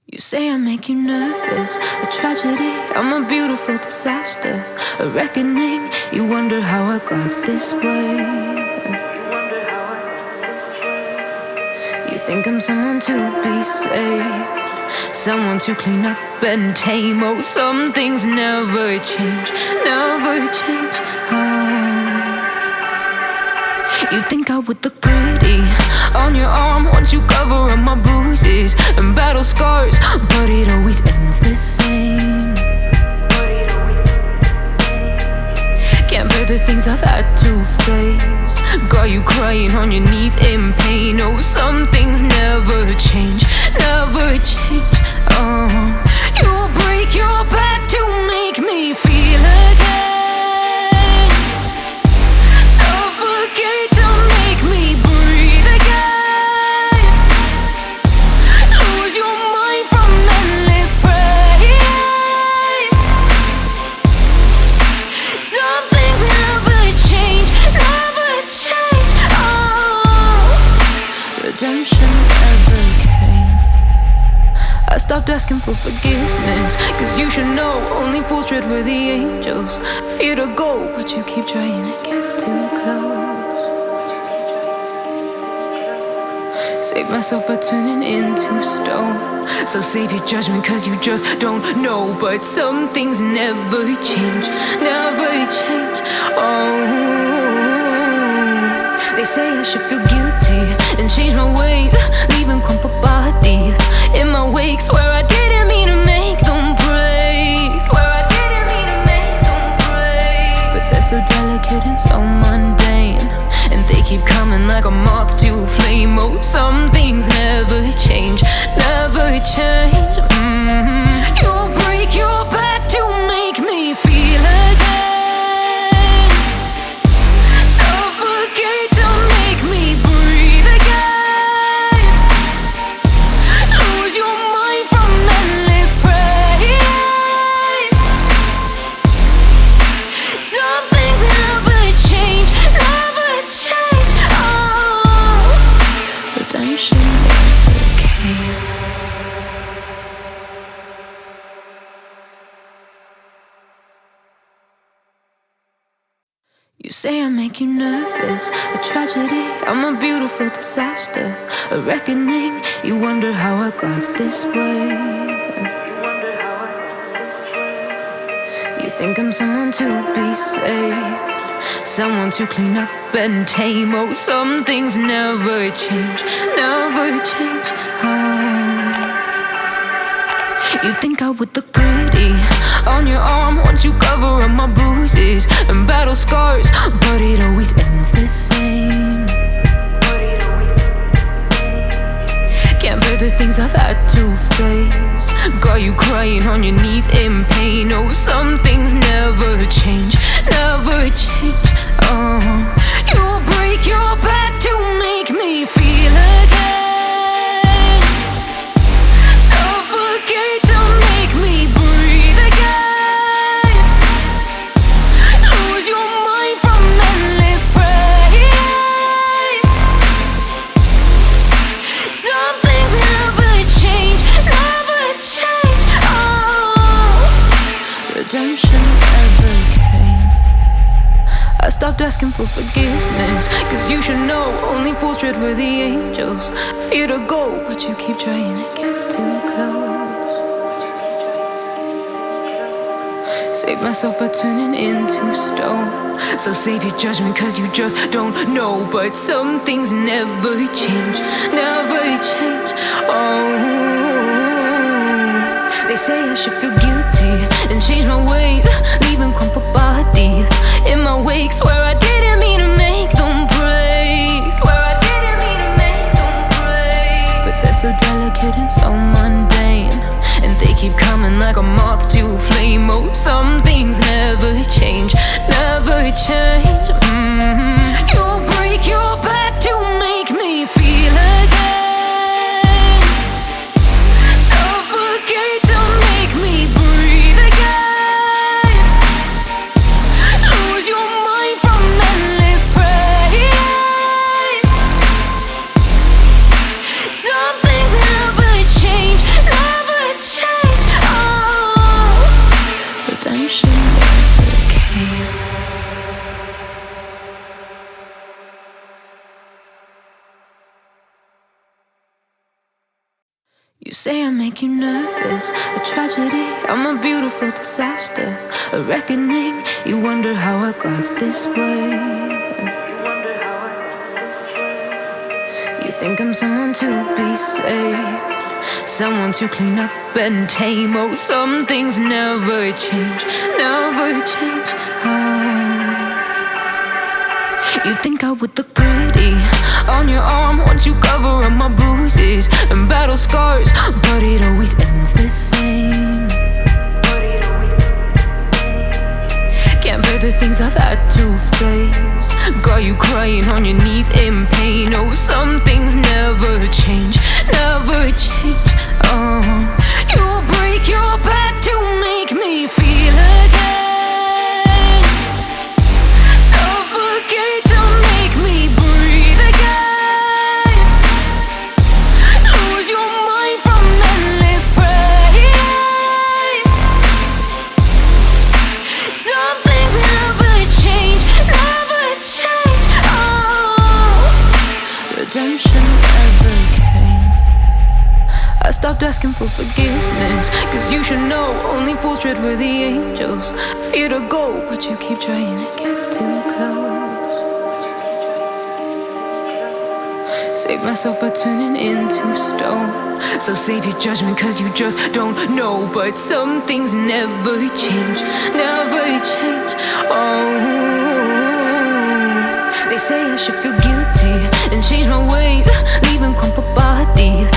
You say I make you nervous, a tragedy, I'm a beautiful disaster, a reckoning. You wonder how I got this way. You think I'm someone to be saved, someone to clean up and tame. Oh, some things never change, never change. You think I would look pretty on your arm once you cover up my bruises and battle scars, but it always ends the same. Can't bear the things I've had to face, got you crying on your knees in pain. Oh, some things never change, never change. You'll break your back to make me feel again. I stopped asking for forgiveness, cause you should know only fools tread where the angels fear to go, but you keep trying to get too close. Save myself by turning into stone, so save your judgment cause you just don't know. But some things never change, never change. They say I should feel guilty and change my ways, leaving crumpled bodies in my wake. Swear I didn't mean to make them break, but they're so delicate and so mundane, and they keep coming like a moth to a flame. Oh, some things never change, never change. You'll break your back to make me feel again. You say I make you nervous, a tragedy, I'm a beautiful disaster, a reckoning. You wonder how I got this way. You think I'm someone to be saved, someone to clean up and tame. Oh, some things never change, never change. You think I would look pretty on your arm once you cover up my bruises and battle scars, but it always ends the same. Can't bear the things I've had to face, got you crying on your knees in pain. Oh, some things never change, never change. You'll break your back to make me feel again. I stopped asking for forgiveness, cause you should know only fools tread where the angels fear to go, but you keep trying to get too close. Save myself by turning into stone, so save your judgment cause you just don't know. But some things never change, never change. They say I should feel guilty and change my ways, leaving crumpled bodies in my wake. Swear I didn't mean to make them break, but they're so delicate and so mundane, and they keep coming like a moth to a flame. Oh, some things never change, never change. You'll break your back to make me feel again. Some things never change, never You say I make you nervous, a tragedy, I'm a beautiful disaster, a reckoning. You wonder how I got this way. You think I'm someone to be saved, someone to clean up and tame. Oh, some things never change, never change. You think I would look pretty on your arm once you cover up my bruises and battle scars, but it always ends the same. Can't bear the things I've had to face, got you crying on your knees in pain. Oh, some things never change, never change. You'll break your back to make me feel again, suffocate to make me breathe again, lose your mind from endless pain. Some things never change, never change. Redemption never came. I stopped asking for forgiveness, cause you should know only fools tread where the angels fear to go, but you keep trying to get too close. Save myself by turning into stone, so save your judgment cause you just don't know. But some things never change, never change. They say I should feel guilty and change my ways, leaving crumpled bodies.